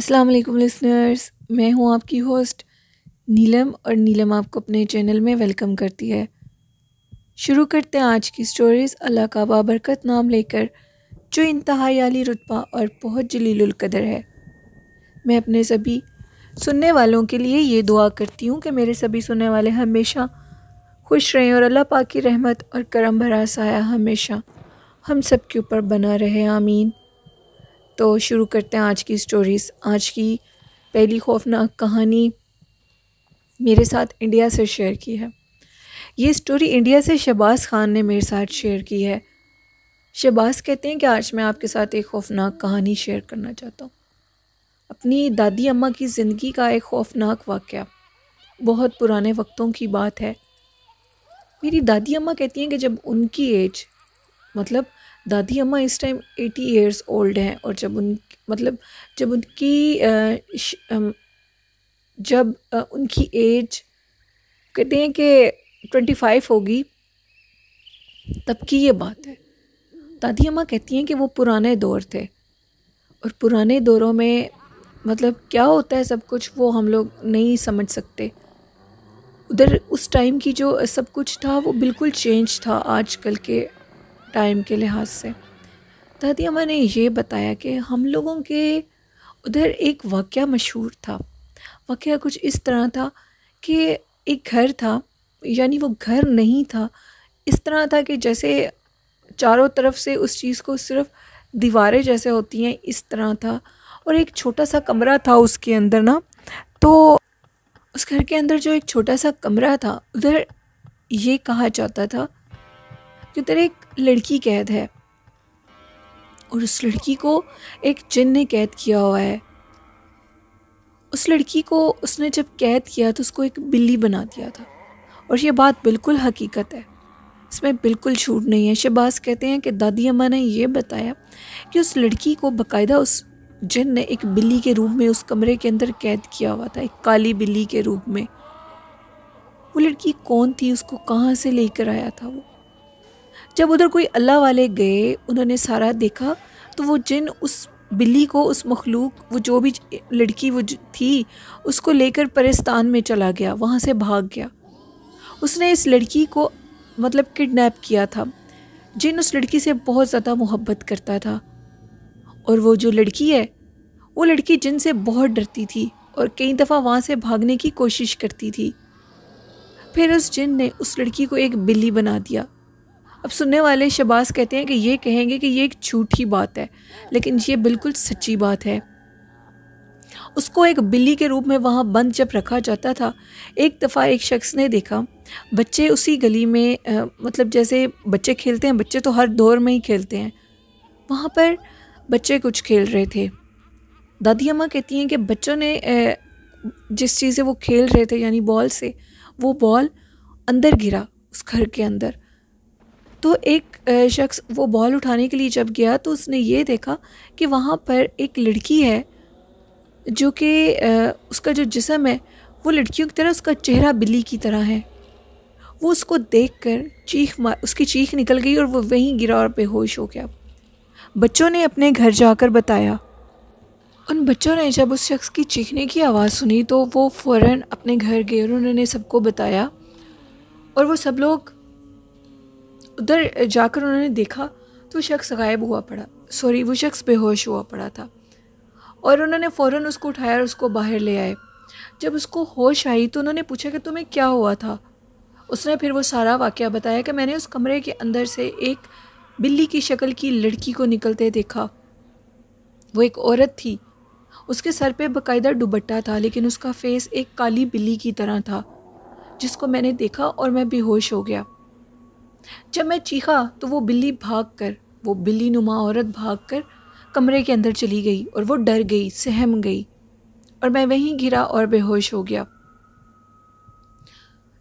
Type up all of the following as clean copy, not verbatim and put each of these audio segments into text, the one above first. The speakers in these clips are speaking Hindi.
अस्सलाम वालेकुम लिसनर्स, मैं हूं आपकी होस्ट नीलम और नीलम आपको अपने चैनल में वेलकम करती है। शुरू करते हैं आज की स्टोरीज़ अल्लाह का बाबरकत नाम लेकर, जो इंतहाई आली रुतबा और बहुत जलीलुल कदर है। मैं अपने सभी सुनने वालों के लिए ये दुआ करती हूँ कि मेरे सभी सुनने वाले हमेशा खुश रहें और अल्लाह पाक की रहमत और करम भरा साया हमेशा हम सब के ऊपर बना रहे, आमीन। तो शुरू करते हैं आज की स्टोरीज़। आज की पहली खौफनाक कहानी मेरे साथ इंडिया से शेयर की है। ये स्टोरी इंडिया से शहबाज खान ने मेरे साथ शेयर की है। शहबाज कहते हैं कि आज मैं आपके साथ एक खौफनाक कहानी शेयर करना चाहता हूँ। अपनी दादी अम्मा की ज़िंदगी का एक खौफनाक वाक़या, बहुत पुराने वक्तों की बात है। मेरी दादी अम्मा कहती हैं कि जब उनकी एज मतलब दादी अम्मा इस टाइम 80 ईयर्स ओल्ड हैं, और जब उनकी एज कहते हैं कि 25 होगी, तब की ये बात है। दादी अम्मा कहती हैं कि वो पुराने दौर थे, और पुराने दौरों में मतलब क्या होता है सब कुछ वो हम लोग नहीं समझ सकते। उधर उस टाइम की जो सब कुछ था वो बिल्कुल चेंज था आजकल के टाइम के लिहाज से। दादी अम्मा ने ये बताया कि हम लोगों के उधर एक वाक़या मशहूर था। वाक़या कुछ इस तरह था कि एक घर था, यानी वो घर नहीं था, इस तरह था कि जैसे चारों तरफ से उस चीज़ को सिर्फ दीवारें जैसे होती हैं इस तरह था, और एक छोटा सा कमरा था उसके अंदर ना। तो उस घर के अंदर जो एक छोटा सा कमरा था, उधर ये कहा जाता था कि उधर एक लड़की कैद है, और उस लड़की को एक जिन ने कैद किया हुआ है। उस लड़की को उसने जब कैद किया तो उसको एक बिल्ली बना दिया था, और ये बात बिल्कुल हकीकत है, इसमें बिल्कुल झूठ नहीं है। शहबाज कहते हैं कि दादी अम्मा ने ये बताया कि उस लड़की को बाकायदा उस जिन ने एक बिल्ली के रूप में उस कमरे के अंदर कैद किया हुआ था, एक काली बिल्ली के रूप में। वो लड़की कौन थी, उसको कहाँ से लेकर आया था वो? जब उधर कोई अल्लाह वाले गए, उन्होंने सारा देखा, तो वो जिन उस बिल्ली को, उस मखलूक, वो जो भी लड़की वो थी, उसको लेकर परिस्तान में चला गया, वहाँ से भाग गया। उसने इस लड़की को मतलब किडनैप किया था। जिन उस लड़की से बहुत ज़्यादा मोहब्बत करता था, और वो जो लड़की है, वो लड़की जिन से बहुत डरती थी और कई दफ़ा वहाँ से भागने की कोशिश करती थी। फिर उस जिन ने उस लड़की को एक बिल्ली बना दिया। अब सुनने वाले शहबाज कहते हैं कि ये कहेंगे कि ये एक झूठी बात है, लेकिन ये बिल्कुल सच्ची बात है। उसको एक बिल्ली के रूप में वहाँ बंद जब रखा जाता था, एक दफ़ा एक शख्स ने देखा बच्चे उसी गली में मतलब जैसे बच्चे खेलते हैं, बच्चे तो हर दौर में ही खेलते हैं, वहाँ पर बच्चे कुछ खेल रहे थे। दादी अम्मा कहती हैं कि बच्चों ने जिस चीज़ से वो खेल रहे थे, यानी बॉल से, वो बॉल अंदर गिरा उस घर के अंदर। तो एक शख्स वो बॉल उठाने के लिए जब गया तो उसने ये देखा कि वहाँ पर एक लड़की है, जो कि उसका जो जिस्म है वो लड़कियों की तरह, उसका चेहरा बिल्ली की तरह है। वो उसको देखकर उसकी चीख निकल गई और वो वहीं गिरा और बेहोश हो गया। बच्चों ने अपने घर जाकर बताया। उन बच्चों ने जब उस शख्स की चीखने की आवाज़ सुनी तो वो फ़ौरन अपने घर गए और उन्होंने सबको बताया, और वो सब लोग उधर जाकर उन्होंने देखा तो वो शख्स गायब हुआ पड़ा, वो शख्स बेहोश हुआ पड़ा था। और उन्होंने फ़ौरन उसको उठाया और उसको बाहर ले आए। जब उसको होश आई तो उन्होंने पूछा कि तुम्हें क्या हुआ था। उसने फिर वो सारा वाक़या बताया कि मैंने उस कमरे के अंदर से एक बिल्ली की शक्ल की लड़की को निकलते देखा। वो एक औरत थी, उसके सर पे बाकायदा दुपट्टा था, लेकिन उसका फेस एक काली बिल्ली की तरह था, जिसको मैंने देखा और मैं बेहोश हो गया। जब मैं चीखा तो वो बिल्ली नुमा औरत भागकर कमरे के अंदर चली गई, और वो डर गई, सहम गई, और मैं वहीं गिरा और बेहोश हो गया।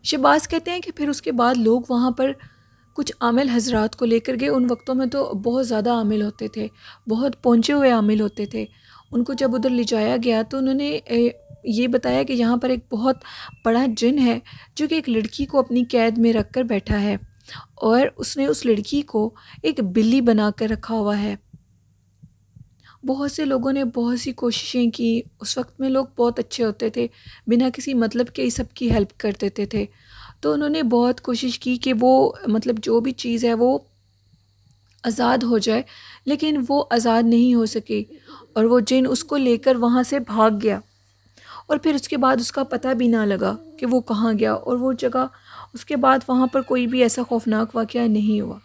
शहबाज कहते हैं कि फिर उसके बाद लोग वहाँ पर कुछ आमिल हजरात को लेकर गए। उन वक्तों में तो बहुत ज़्यादा आमिल होते थे, बहुत पहुँचे हुए आमिल होते थे। उनको जब उधर ले जाया गया तो उन्होंने ये बताया कि यहाँ पर एक बहुत बड़ा जिन है, जो कि एक लड़की को अपनी कैद में रख कर बैठा है, और उसने उस लड़की को एक बिल्ली बना कर रखा हुआ है। बहुत से लोगों ने बहुत सी कोशिशें की। उस वक्त में लोग बहुत अच्छे होते थे, बिना किसी मतलब के ही सबकी हेल्प कर देते थे। तो उन्होंने बहुत कोशिश की कि वो मतलब जो भी चीज़ है वो आज़ाद हो जाए, लेकिन वो आज़ाद नहीं हो सकी और वो जिन उसको लेकर वहाँ से भाग गया और फिर उसके बाद उसका पता भी ना लगा कि वो कहाँ गया, और वो जगह उसके बाद वहाँ पर कोई भी ऐसा खौफनाक वाक़या नहीं हुआ।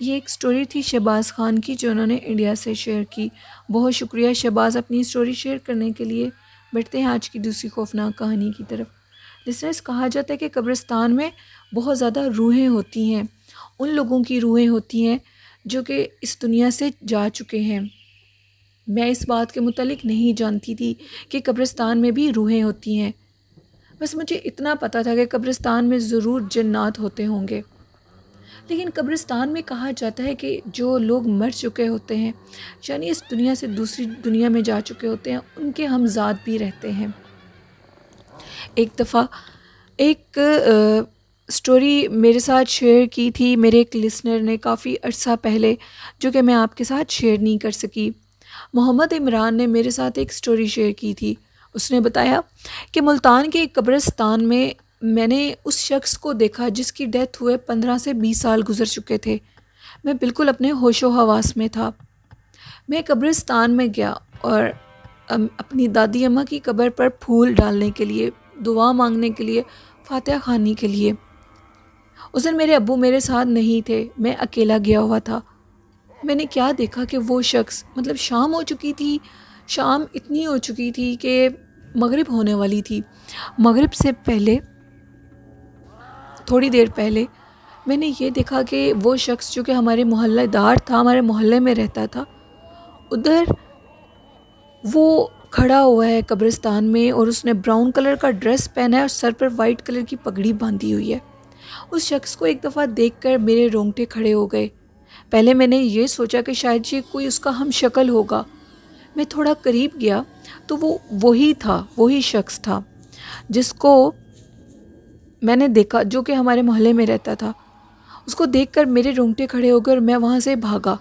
ये एक स्टोरी थी शहबाज ख़ान की जो उन्होंने इंडिया से शेयर की। बहुत शुक्रिया शहबाज अपनी स्टोरी शेयर करने के लिए। बढ़ते हैं आज की दूसरी खौफनाक कहानी की तरफ। लिसनर्स, कहा जाता है कि कब्रिस्तान में बहुत ज़्यादा रूहें होती हैं। उन लोगों की रूहें होती हैं जो कि इस दुनिया से जा चुके हैं। मैं इस बात के मुतालिक नहीं जानती थी कि कब्रिस्तान में भी रूहें होती हैं। बस मुझे इतना पता था कि कब्रिस्तान में ज़रूर जन्नात होते होंगे। लेकिन कब्रिस्तान में कहा जाता है कि जो लोग मर चुके होते हैं, यानी इस दुनिया से दूसरी दुनिया में जा चुके होते हैं, उनके हमज़ाद भी रहते हैं। एक दफ़ा एक स्टोरी मेरे साथ शेयर की थी मेरे एक लिसनर ने काफ़ी अर्सा पहले, जो कि मैं आपके साथ शेयर नहीं कर सकी। मोहम्मद इमरान ने मेरे साथ एक स्टोरी शेयर की थी। उसने बताया कि मुल्तान के एक कब्रिस्तान में मैंने उस शख्स को देखा जिसकी डेथ हुए 15 से 20 साल गुजर चुके थे। मैं बिल्कुल अपने होशो हवास में था। मैं कब्रिस्तान में गया और अपनी दादी अम्मा की कब्र पर फूल डालने के लिए, दुआ मांगने के लिए, फातिहा खानी के लिए। उस दिन मेरे अब्बू मेरे साथ नहीं थे, मैं अकेला गया हुआ था। मैंने क्या देखा कि वो शख्स, मतलब शाम हो चुकी थी, शाम इतनी हो चुकी थी कि मगरिब होने वाली थी। मगरिब से पहले, थोड़ी देर पहले, मैंने ये देखा कि वो शख्स जो कि हमारे मोहल्लेदार था, हमारे मोहल्ले में रहता था, उधर वो खड़ा हुआ है कब्रिस्तान में और उसने ब्राउन कलर का ड्रेस पहना है और सर पर वाइट कलर की पगड़ी बांधी हुई है। उस शख्स को एक दफ़ा देखकर मेरे रोंगटे खड़े हो गए। पहले मैंने ये सोचा कि शायद ये कोई उसका हम शक्ल होगा। मैं थोड़ा करीब गया तो वो वही शख्स था जिसको मैंने देखा, जो कि हमारे मोहल्ले में रहता था। उसको देखकर मेरे रोंगटे खड़े हो गए और मैं वहाँ से भागा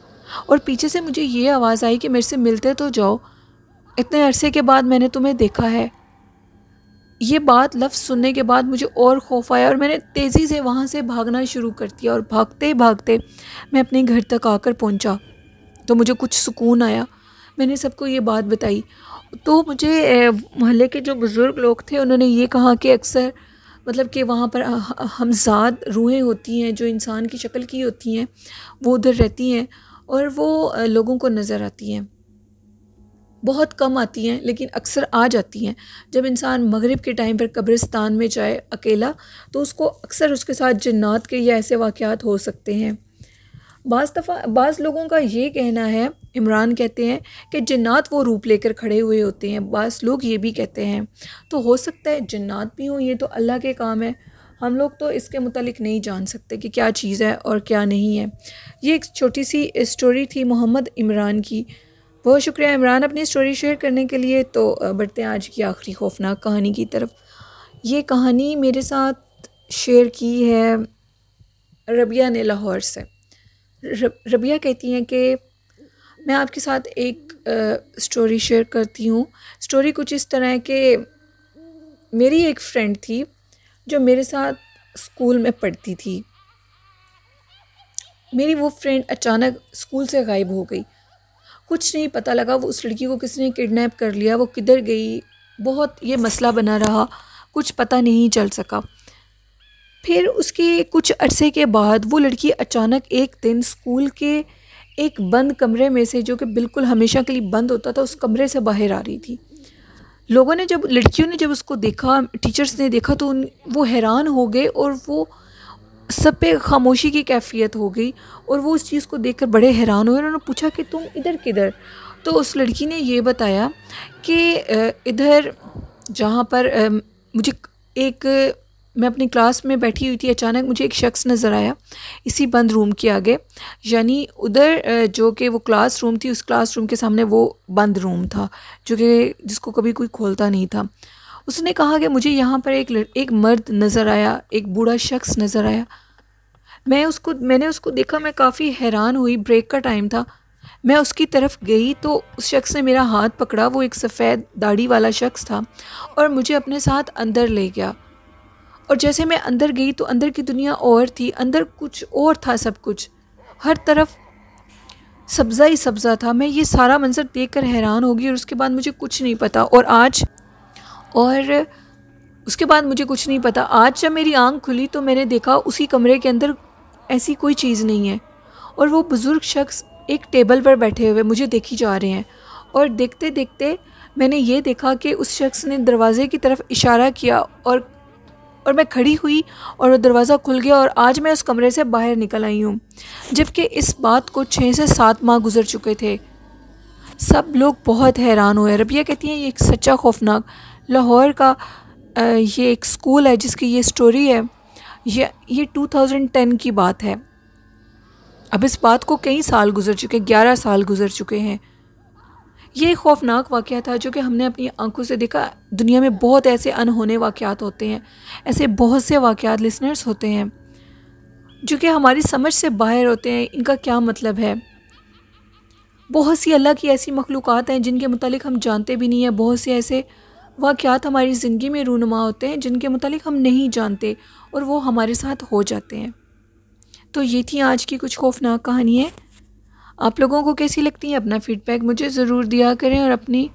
और पीछे से मुझे ये आवाज़ आई कि मेरे से मिलते तो जाओ, इतने अरसे के बाद मैंने तुम्हें देखा है। ये बात लफ्ज़ सुनने के बाद मुझे और खौफ आया और मैंने तेज़ी से वहाँ से भागना शुरू कर दिया और भागते भागते मैं अपने घर तक आकर पहुँचा तो मुझे कुछ सुकून आया। मैंने सबको ये बात बताई तो मुझे मोहल्ले के जो बुज़ुर्ग लोग थे उन्होंने ये कहा कि अक्सर मतलब कि वहाँ पर हमज़ाद रूहें होती हैं जो इंसान की शक्ल की होती हैं, वो उधर रहती हैं और वो लोगों को नज़र आती हैं। बहुत कम आती हैं लेकिन अक्सर आ जाती हैं। जब इंसान मगरिब के टाइम पर कब्रिस्तान में जाए अकेला तो उसको अक्सर उसके साथ जिन्नात के या ऐसे वाक़यात हो सकते हैं। बाज़ लोगों का ये कहना है, इमरान कहते हैं कि जिन्नात वो रूप लेकर खड़े हुए होते हैं। बाज़ लोग ये भी कहते हैं, तो हो सकता है जिन्नात भी हों, ये तो अल्लाह के काम है। हम लोग तो इसके मुतालिक नहीं जान सकते कि क्या चीज़ है और क्या नहीं है। ये एक छोटी सी स्टोरी थी मोहम्मद इमरान की। बहुत शुक्रिया इमरान अपनी स्टोरी शेयर करने के लिए। तो बढ़ते हैं आज की आखिरी खौफनाक कहानी की तरफ। ये कहानी मेरे साथ शेयर की है रबिया ने लाहौर से। रबिया कहती हैं कि मैं आपके साथ एक स्टोरी शेयर करती हूँ। स्टोरी कुछ इस तरह है कि मेरी एक फ्रेंड थी जो मेरे साथ स्कूल में पढ़ती थी। मेरी वो फ्रेंड अचानक स्कूल से गायब हो गई। कुछ नहीं पता लगा वो उस लड़की को किसने किडनैप कर लिया, वो किधर गई, बहुत ये मसला बना रहा, कुछ पता नहीं चल सका। फिर उसके कुछ अरसे के बाद वो लड़की अचानक एक दिन स्कूल के एक बंद कमरे में से, जो कि बिल्कुल हमेशा के लिए बंद होता था, उस कमरे से बाहर आ रही थी। लड़कियों ने जब उसको देखा, टीचर्स ने देखा, तो वो हैरान हो गए और वो सब पे खामोशी की कैफियत हो गई और वो उस चीज़ को देखकर बड़े हैरान हुए। उन्होंने पूछा कि तुम इधर किधर? तो उस लड़की ने ये बताया कि इधर जहाँ पर मुझे मैं अपनी क्लास में बैठी हुई थी, अचानक मुझे एक शख्स नज़र आया इसी बंद रूम के आगे, यानी उधर जो कि वो क्लासरूम थी, उस क्लासरूम के सामने वो बंद रूम था जो कि जिसको कभी कोई खोलता नहीं था। उसने कहा कि मुझे यहाँ पर एक मर्द नज़र आया, एक बूढ़ा शख्स नज़र आया। मैंने उसको देखा, मैं काफ़ी हैरान हुई। ब्रेक का टाइम था। मैं उसकी तरफ गई तो उस शख्स ने मेरा हाथ पकड़ा। वो एक सफ़ेद दाढ़ी वाला शख्स था और मुझे अपने साथ अंदर ले गया। और जैसे मैं अंदर गई तो अंदर की दुनिया और थी, अंदर कुछ और था, सब कुछ हर तरफ सब्ज़ा ही सब्ज़ा था। मैं ये सारा मंजर देखकर हैरान हो गई और उसके बाद मुझे कुछ नहीं पता। और उसके बाद मुझे कुछ नहीं पता। आज जब मेरी आंख खुली तो मैंने देखा उसी कमरे के अंदर ऐसी कोई चीज़ नहीं है और वो बुज़ुर्ग शख्स एक टेबल पर बैठे हुए मुझे देखी जा रहे हैं। और देखते देखते मैंने ये देखा कि उस शख्स ने दरवाज़े की तरफ इशारा किया और मैं खड़ी हुई और वो दरवाज़ा खुल गया और आज मैं उस कमरे से बाहर निकल आई हूँ। जबकि इस बात को 6 से 7 माह गुजर चुके थे। सब लोग बहुत हैरान हुए। रबिया कहती हैं ये एक सच्चा खौफनाक लाहौर का ये एक स्कूल है जिसकी ये स्टोरी है। ये 2010 की बात है। अब इस बात को कई साल गुजर चुके, 11 साल गुजर चुके हैं। ये खौफनाक वाक़या था जो कि हमने अपनी आंखों से देखा। दुनिया में बहुत ऐसे अनहोने वाक़यात होते हैं, ऐसे बहुत से वाक़यात लिसनर्स होते हैं जो कि हमारी समझ से बाहर होते हैं। इनका क्या मतलब है? बहुत सी अल्लाह की ऐसी मखलूक़ात हैं जिनके मुतालिक हम जानते भी नहीं हैं। बहुत से ऐसे वाक़यात हमारी ज़िंदगी में रूनुमा होते हैं जिनके मुतालिक हम नहीं जानते और वो हमारे साथ हो जाते हैं। तो ये थी आज की कुछ खौफनाक कहानियाँ। आप लोगों को कैसी लगती हैं? अपना फ़ीडबैक मुझे ज़रूर दिया करें और अपनी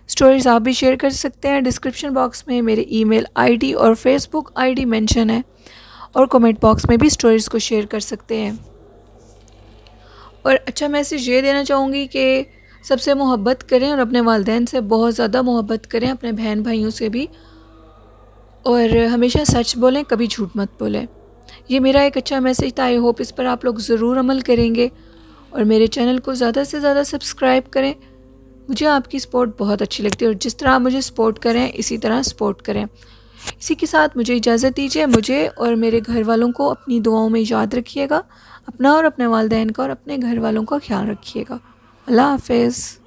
स्टोरीज़ आप भी शेयर कर सकते हैं। डिस्क्रिप्शन बॉक्स में मेरे ईमेल आईडी और फेसबुक आईडी मेंशन है और कमेंट बॉक्स में भी स्टोरीज़ को शेयर कर सकते हैं। और अच्छा मैसेज ये देना चाहूँगी कि सबसे मोहब्बत करें और अपने वालिदैन से बहुत ज़्यादा मोहब्बत करें, अपने बहन भाइयों से भी, और हमेशा सच बोलें, कभी झूठ मत बोलें। ये मेरा एक अच्छा मैसेज था। आई होप इस पर आप लोग ज़रूर अमल करेंगे और मेरे चैनल को ज़्यादा से ज़्यादा सब्सक्राइब करें। मुझे आपकी सपोर्ट बहुत अच्छी लगती है और जिस तरह आप मुझे सपोर्ट करें इसी तरह सपोर्ट करें। इसी के साथ मुझे इजाज़त दीजिए। मुझे और मेरे घर वालों को अपनी दुआओं में याद रखिएगा। अपना और अपने वालिदैन का और अपने घर वालों का ख्याल रखिएगा। अल्लाह हाफ़िज़।